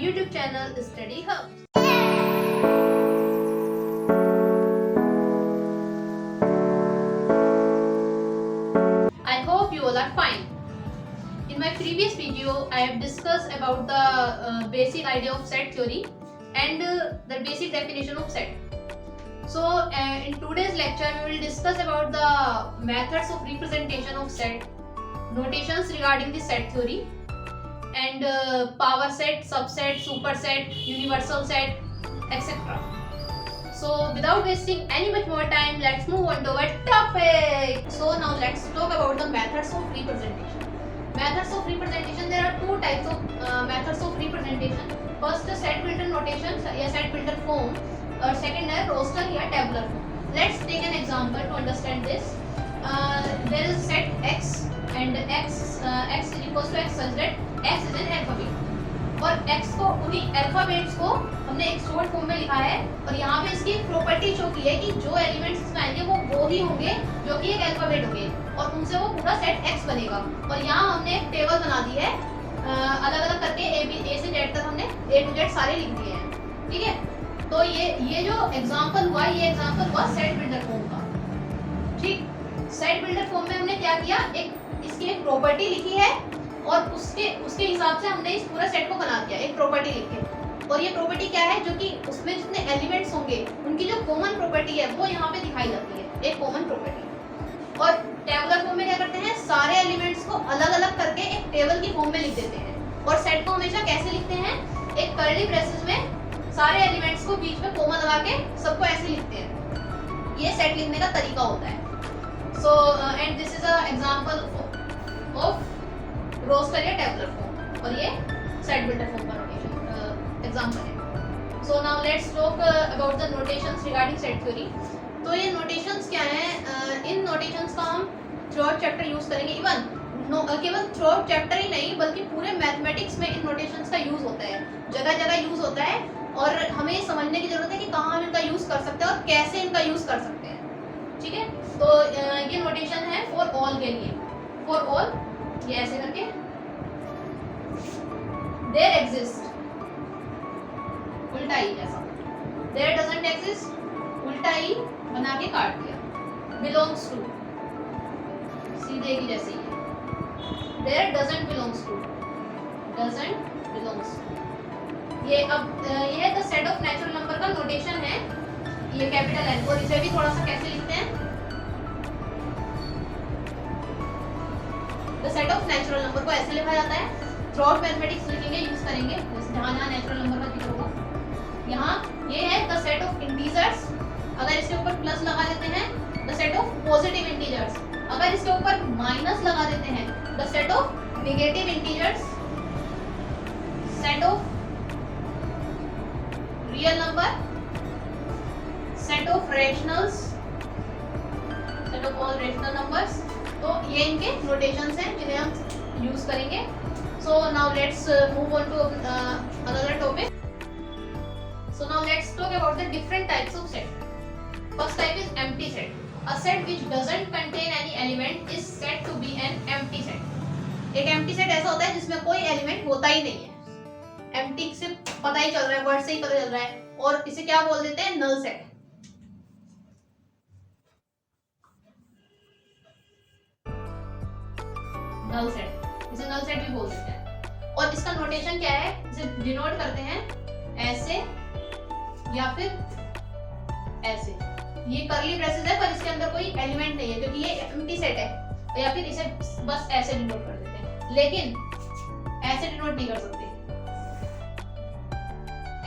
YouTube channel Study Hub. I hope you all are fine. In my previous video, I have discussed about the basic idea of set theory and the basic definition of set. So, in today's lecture, we will discuss about the methods of representation of set, notations regarding the set theory, and power set, subset, superset, universal set, etc. So without wasting any much more time, let's move on to our topic. So now let's talk about the methods of representation. Methods of representation, there are two types of methods of representation. First, the set builder notation या set builder form, और second है roster या tabular form. Let's take an example to understand this. There is set x and x is equals to x such that x is an alphabet और x को उन्हीं alphabets को हमने एक short form में लिखा है और यहाँ पे इसकी प्रॉपर्टी शो की है कि जो एलिमेंट्स इसमें आएंगे वो ही होंगे जो कि एक अल्फाबेट होंगे और उनसे वो पूरा सेट x बनेगा। और यहाँ हमने एक टेबल बना दी है अलग अलग करके ए से जेड तक हमने ए टू जेड सारे लिख दिए हैं, ठीक है। तो ये जो एग्जांपल हुआ, ये एग्जांपल हुआ सेट बिल्डर फॉर्म का, ठीक। सेट बिल्डर फॉर्म में हमने क्या किया, एक इसकी एक प्रॉपर्टी लिखी है और उसके हिसाब से हमने इस पूरा सेट को बना दिया एक प्रॉपर्टी लिख के। और ये प्रॉपर्टी क्या है, जो कि उसमें जितने एलिमेंट्स होंगे उनकी जो कॉमन प्रॉपर्टी है वो यहाँ पे दिखाई जाती है, एक कॉमन प्रॉपर्टी। और टेबुलर फॉर्म में क्या करते हैं, सारे एलिमेंट्स को अलग अलग करके एक टेबल की फॉर्म में लिख देते हैं। और सेट को हमेशा कैसे लिखते हैं, एक कर्ली ब्रेसेस में सारे एलिमेंट्स को बीच में कॉमा लगा के सबको ऐसे लिखते हैं। ये सेट लिखने का तरीका होता है। So and this is a example of roster या टेबुलर फॉर्म और ये सेट बिल्डर फॉर्म का नोटेशन एग्जांपल है। So now let's talk about the notations regarding set theory. तो ये नोटेशंस क्या हैं, इन नोटेशंस का हम थ्रू आउट चैप्टर यूज करेंगे। इवन केवल थ्रू आउट चैप्टर ही नहीं बल्कि पूरे मैथमेटिक्स में इन नोटेशंस का यूज होता है, जगह जगह यूज होता है और हमें समझने की जरूरत है कि कहाँ हम इनका यूज कर सकते हैं और कैसे इनका यूज कर सकते हैं, ठीक है। तो ये नोटेशन है फॉर ऑल के लिए, फॉर ऑल ये ऐसे करके देयर एग्जिस्ट, उल्टा ही ऐसा, देयर डजंट एग्जिस्ट उल्टा ही बना के काट दिया, बिलोंग्स टू सीधे की जैसे ही, there doesn't belongs to, doesn't belongs to. ये अब ये है the set of natural number का नोटेशन है, ये कैपिटल एन। और इसे भी थोड़ा सा कैसे लिखते हैं, the set of natural number को ऐसे लिखा जाता है। थ्रू आउट मैथमेटिक्स लिखेंगे, यूज करेंगे जहाँ नेचुरल नंबर का जिक्र होगा। यहाँ ये है द सेट ऑफ इंटीजर्स, अगर इसके ऊपर प्लस लगा देते हैं the set of positive integers, अगर इसके ऊपर माइनस लगा देते हैं the set of negative integers, set of real number, set of rationals, set of all rational numbers. तो ये इनके नोटेशंस हैं जिन्हें हम यूज करेंगे। So now let's move on to another topic. So now let's talk about the different types of set. First type is empty set. A set which doesn't contain any element is said to be an empty set. एक empty set ऐसा होता है जिसमें कोई element होता ही नहीं है। Empty से पता ही चल रहा है, वर्ड से ही पता चल रहा है, और इसे क्या बोल देते हैं, नल सेट। नल सेट, इसे नल सेट भी बोल देते हैं। और इसका नोटेशन क्या है, इसे डिनोट करते हैं ऐसे या फिर ऐसे। ये कर्ली ब्रेसेस है पर इसके अंदर कोई एलिमेंट नहीं है क्योंकि ये एम्प्टी सेट है, या फिर इसे बस ऐसे डिनोट कर देते हैं। लेकिन ऐसे डिनोट नहीं कर सकते,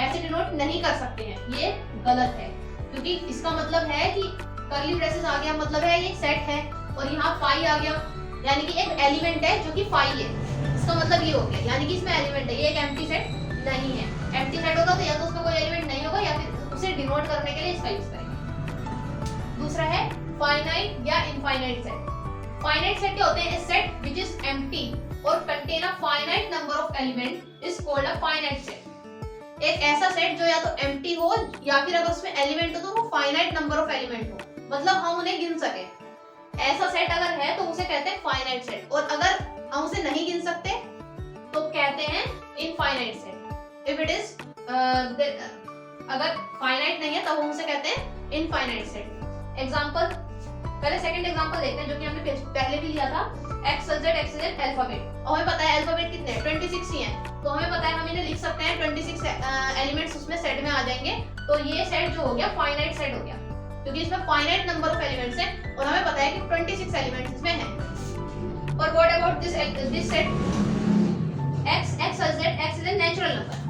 ऐसे डिनोट नहीं कर सकते हैं, ये गलत है। क्योंकि इसका मतलब है कि कर्ली ब्रेसेस आ गया मतलब है ये सेट है, और यहाँ फाई आ गया यानी कि एक एलिमेंट है जो कि फाई है। इसका मतलब ये हो गया यानी कि इसमें एलिमेंट है, ये एक एम्प्टी सेट नहीं है। एम्प्टी सेट होगा तो या तो उसमें कोई एलिमेंट नहीं होगा या फिर उसे डिनोट करने के लिए इसका यूज करेंगे। दूसरा है फाइनाइट या इनफाइनाइट सेट। फाइनाइट सेट क्या होते हैं, ए सेट व्हिच इज एम्प्टी और contain a finite number of element is called a finite set. एक ऐसा सेट जो या तो एम्प्टी हो या फिर अगर उसमें एलिमेंट हो तो वो फाइनाइट नंबर ऑफ एलिमेंट हो, मतलब हम उन्हें गिन सके। ऐसा सेट अगर है तो उसे कहते हैं फाइनाइट सेट, और अगर हम उसे नहीं गिन सकते तो कहते हैं infinite set. If it is अगर फाइनाइट नहीं है तब हम उसे कहते हैं इनफाइनाइट सेट। एग्जांपल, पहले सेकंड एग्जांपल देखते हैं जो कि हमने पहले भी लिया था, XYZ अल्फाबेट। और हमें पता है अल्फाबेट कितने हैं, 26 ही हैं। तो हमें पता है हम इन्हें लिख सकते हैं 26 एलिमेंट्स उसमें सेट में आ जाएंगे। तो ये सेट जो हो गया फाइनाइट सेट हो गया, क्योंकि इसमें फाइनाइट नंबर ऑफ एलिमेंट्स हैं और हमें पता है कि 26 एलिमेंट्स इसमें हैं। और what about this set XYZ natural number.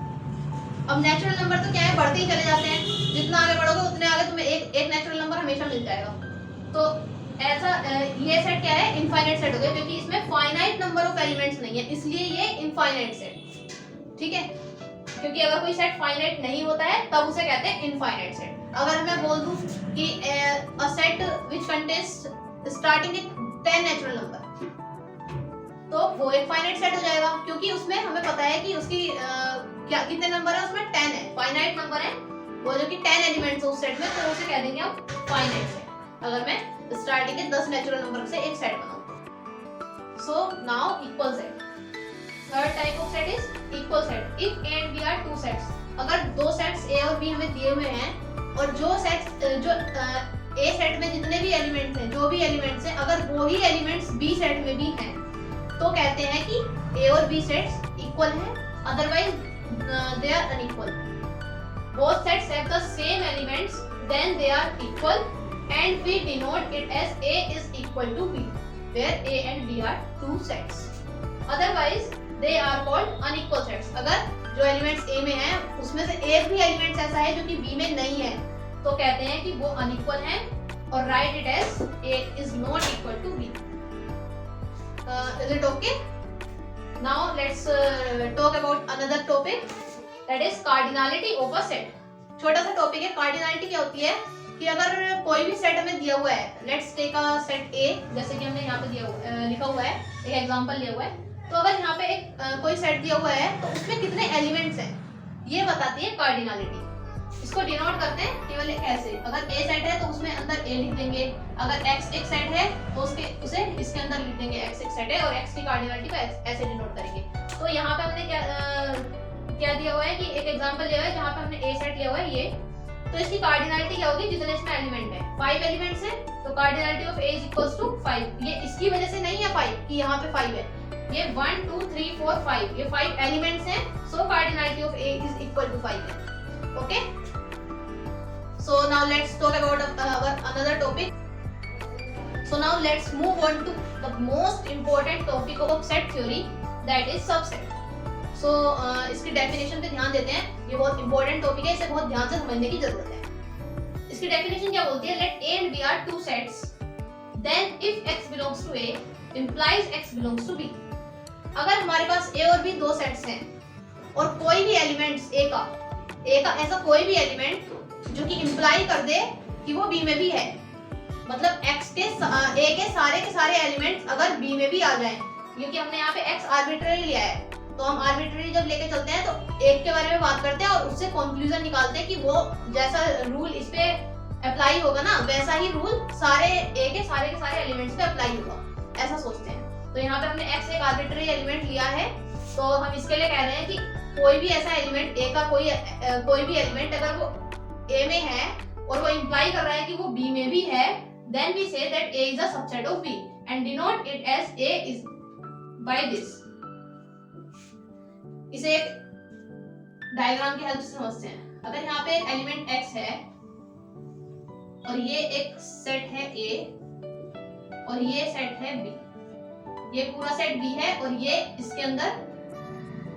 अब नेचुरल नंबर तो क्या है, बढ़ते ही चले जाते हैं, जितना आगे बढ़ोगे उतने आगे तुम्हें एक नेचुरल नंबर हमेशा मिल जाएगा। तो ऐसा ये सेट क्या है, इनफाइनाइट सेट हो गया, क्योंकि इसमें फाइनाइट नंबर ऑफ एलिमेंट्स नहीं है, इसलिए ये इनफाइनाइट सेट। ठीक है, क्योंकि अगर कोई सेट फाइनाइट नहीं होता है तब उसे कहते हैं इनफाइनाइट सेट। अगर मैं बोल दूं कि अ set which contains starting with 10 natural number, तो वो एक फाइनाइट सेट हो जाएगा, क्योंकि उसमें हमें पता है कि उसकी क्या कितने नंबर है, उसमें 10 है, फाइनाइट नंबर है वो, जो कि 10 एलिमेंट्स है उस सेट में, तो उसे कह देंगे हम फाइनाइट सेट। अगर मैं स्टार्टिंग के 10 नेचुरल नंबर से एक सेट बनाऊं। So now equal set. Third type of set is equal set. If A and B are two sets, अगर दो सेट्स ए और बी हमें दिए हुए हैं और जो सेट्स जो ए सेट में जितने भी एलिमेंट्स हैं, जो भी एलिमेंट्स हैं, अगर वो ही एलिमेंट्स बी सेट में भी हैं तो कहते हैं कि ए और बी सेट्स इक्वल हैं, otherwise they are unequal. Both sets have the same elements, then they are equal, and we denote it as A is equal to B, where A and B are two sets. Otherwise, they are called unequal sets. अगर जो elements A में हैं, उसमें से एक भी elements ऐसा है जो कि B में नहीं है, तो कहते हैं कि वो unequal हैं, और write it as A is not equal to B. Is it okay? Now let's talk about another topic, that is cardinality of a set. छोटा सा टॉपिक है, कार्डिनलिटी क्या होती है कि अगर कोई भी सेट हमें दिया हुआ है, let's take a set A, जैसे कि हमने यहाँ पे लिखा हुआ है, एक एग्जांपल लिया हुआ है। तो अगर यहाँ पे एक कोई सेट दिया हुआ है तो उसमें कितने एलिमेंट्स हैं, ये बताती है कार्डिनलिटी। इसको डिनोट करते हैं केवल ऐसे, अगर A सेट है तो उसमें अंदर A लिख देंगे, अगर X एक सेट है तो उसे इसके अंदर लिख देंगे, X एक सेट है, और X की कार्डिनलिटी को ऐसे डिनोट करेंगे। तो यहाँ पे हमने क्या दिया हुआ है कि एक एग्जांपल लिया हुआ है जहाँ पे हमने A सेट लिया हुआ है ये, तो इसकी कार्डिनलिटी क्या होगी, जितने इसमें एलिमेंट है, 5 एलिमेंट्स हैं, तो cardinality of A is equals to 5। ये इसकी वजह से नहीं है 5 कि यहाँ पे 5 है, ये 1 2 3 4 5, ये 5 एलिमेंट्स हैं, so cardinality of A is equal to 5 है। Okay, so now let's talk about another topic. So now let's move on to the most important topic of set theory, that is subset. So इसकी definition पे ध्यान देते हैं, ये बहुत important topic है, इसे बहुत ध्यान से समझने की जरूरत है। इसकी डेफिनेशन क्या बोलती है, let A and B are two sets, then if X belongs to A implies X belongs to B. अगर हमारे पास A और B दो सेट्स हैं और कोई भी एलिमेंट्स A का ऐसा कोई भी एलिमेंट जो कि इंप्लाई कर दे कि वो B में भी है, मतलब A के सारे एलिमेंट्स अगर B में भी आ जाएं, क्योंकि हमने यहाँ पे X आर्बिट्ररी लिया है, तो हम आर्बिट्ररी जब लेके चलते हैं तो एक के बारे में बात करते हैं और उससे कंक्लूजन निकालते हैं कि वो जैसा रूल इस पे अप्लाई होगा ना, वैसा ही रूल सारे A के सारे एलिमेंट्स पे अप्लाई होगा, ऐसा सोचते हैं। तो यहाँ पे हमने X एक आर्बिट्ररी एलिमेंट लिया है, तो हम इसके लिए कह रहे हैं कि कोई भी ऐसा एलिमेंट A का कोई भी एलिमेंट अगर वो A में है और वो इंप्लाई कर रहा है कि वो B में भी है, then we say that A is a subset of B and denote it as A is by this. इसे एक डायग्राम की हेल्प से समझते हैं। अगर यहाँ पे एक एलिमेंट X है और ये एक सेट है A और ये सेट है B, ये पूरा सेट B है और ये इसके अंदर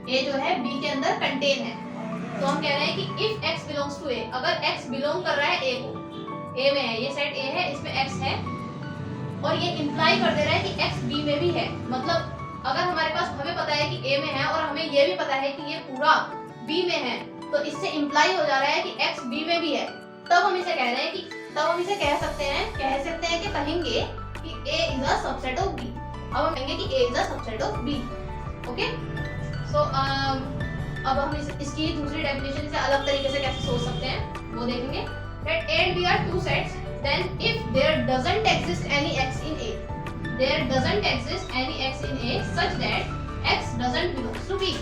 A जो है B के अंदर कंटेन है, तो हम कह रहे हैं कि if X belongs to A, अगर X बिलोंग कर रहा है A को, A में है, ये सेट A है, इसमें X है और ये इंप्लाई कर दे रहा है कि X B में भी है, मतलब अगर हमारे पास हमें पता है कि A में है और हमें ये भी पता है कि ये पूरा B में है, तो इससे इंप्लाई हो जा रहा है कि X B में भी है, तब हम इसे कह रहे हैं कि कह सकते हैं कि कहेंगे कि A is a subset of B। अब हम कहेंगे कि A is a subset of B। Okay, so अब हम इसकी दूसरी डेफिनेशन से अलग तरीके से कैसे सोच सकते हैं वो देखेंगे। That A and B are two sets, then if there doesn't exist any X in A, there doesn't exist any X in A such that X doesn't belong to B।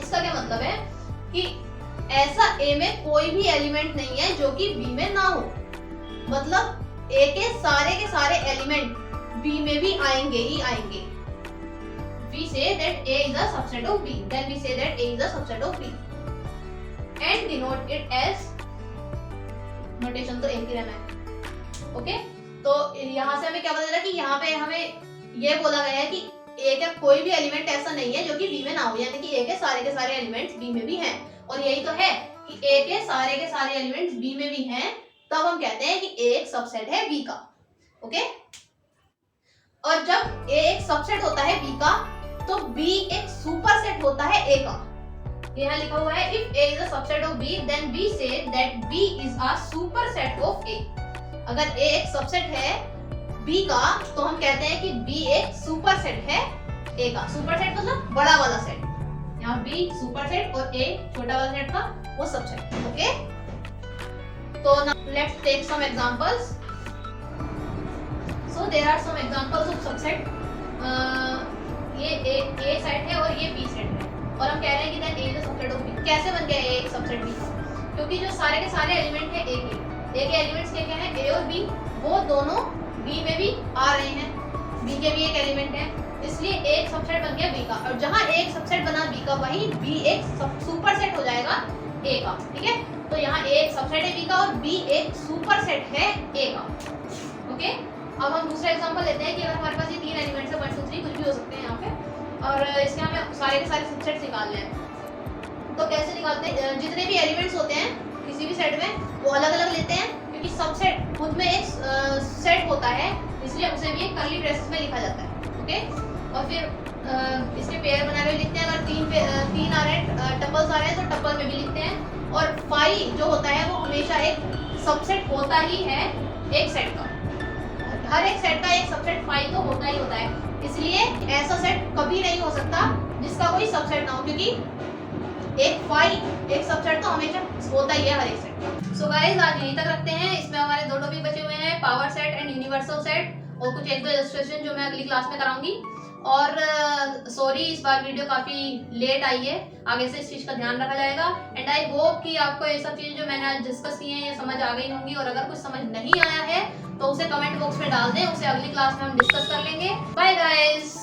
इसका क्या मतलब है कि ऐसा A में कोई भी element नहीं है जो कि B में ना हो, मतलब A के सारे एलिमेंट B में भी आएंगे ही आएंगे। We say that A is a subset of B, then we say that A is a subset of B and denote it as, notation तो एक ही रहना है। ओके, तो यहाँ से हमें क्या पता चला कि यहाँ पे हमें ये बोला गया है कि A का कोई भी एलिमेंट ऐसा नहीं है जो कि B में ना हो, यानी कि A के सारे एलिमेंट्स B में भी हैं। और यही तो है कि A के सारे एलिमेंट्स B में भी हैं, तब हम कहते हैं कि A एक सबसेट है B का। ओके, और जब A एक सबसेट होता है B का, तो B एक सुपरसेट होता है A का। यहाँ लिखा हुआ है if A is a subset of B, then we say that B is a superset of A। अगर A एक सबसेट है B का, तो हम कहते हैं कि B एक सुपरसेट है A का। सुपरसेट मतलब बड़ा वाला सेट, यहाँ B सुपरसेट और A छोटा वाला सेट का वो सबसेट। ओके, तो now let's take some examples. So there are some examples of subset. ये A सेट है और ये B सेट है, और हम कह रहे हैं कि then A is a subset of B। कैसे बन गया A एक सबसेट B का? क्योंकि जो सारे के सारे एलिमेंट है A के एलिमेंट्स क्या है, A और B, वो दोनों B में भी आ रहे हैं, B के भी एक एलिमेंट है, इसलिए A एक सबसेट बन गया B का। और जहाँ A एक सबसेट बना B का, वहीं B एक सुपरसेट हो जाएगा A का। ठीक है, तो यहाँ A एक सबसेट है B का और B एक सुपरसेट है A का। ओके, अब हम दूसरा एग्जांपल लेते हैं कि अगर हमारे पास ये तीन एलिमेंट्स है, 1 2 3 कुछ भी हो सकते हैं यहाँ पे, और इसके हमें सारे के सारे सबसेट्स निकालने हैं। तो कैसे निकालते हैं? जितने भी एलिमेंट्स होते हैं किसी भी सेट में, वो अलग अलग लेते हैं, क्योंकि सबसेट खुद में एक सेट होता है, इसलिए उसे भी एक कर्ली ब्रेसेस में लिखा जाता है। ओके, और फिर इसके पेयर बना के लिखते हैं। अगर तीन आ रहे हैं, टपल्स आ रहे हैं, तो टपल में भी लिखते हैं। और फाई जो होता है वो हमेशा एक सबसेट होता ही है एक सेट का, हर एक सेट का एक सबसेट फाई तो होता ही होता है, इसलिए ऐसा सेट कभी नहीं हो सकता जिसका कोई सबसेट ना हो, क्योंकि एक फाई एक सबसेट तो हमेशा होता ही है हर एक सेट का। सो गाइस, आज यहीं तक रखते हैं। इसमें हमारे दो टॉपिक बचे हुए हैं, power set and universal set, और कुछ एक दो इलस्ट्रेशन जो मैं अगली क्लास में कराऊंगी। और सॉरी, इस बार वीडियो काफी लेट आई है, आगे से इस चीज का ध्यान रखा जाएगा। एंड आई होप कि आपको ये सब चीजें जो मैंने आज डिस्कस की हैं ये समझ आ गई होंगी, और अगर कुछ समझ नहीं आया है तो उसे कमेंट बॉक्स में डाल दें, उसे अगली क्लास में हम डिस्कस कर लेंगे। Bye guys.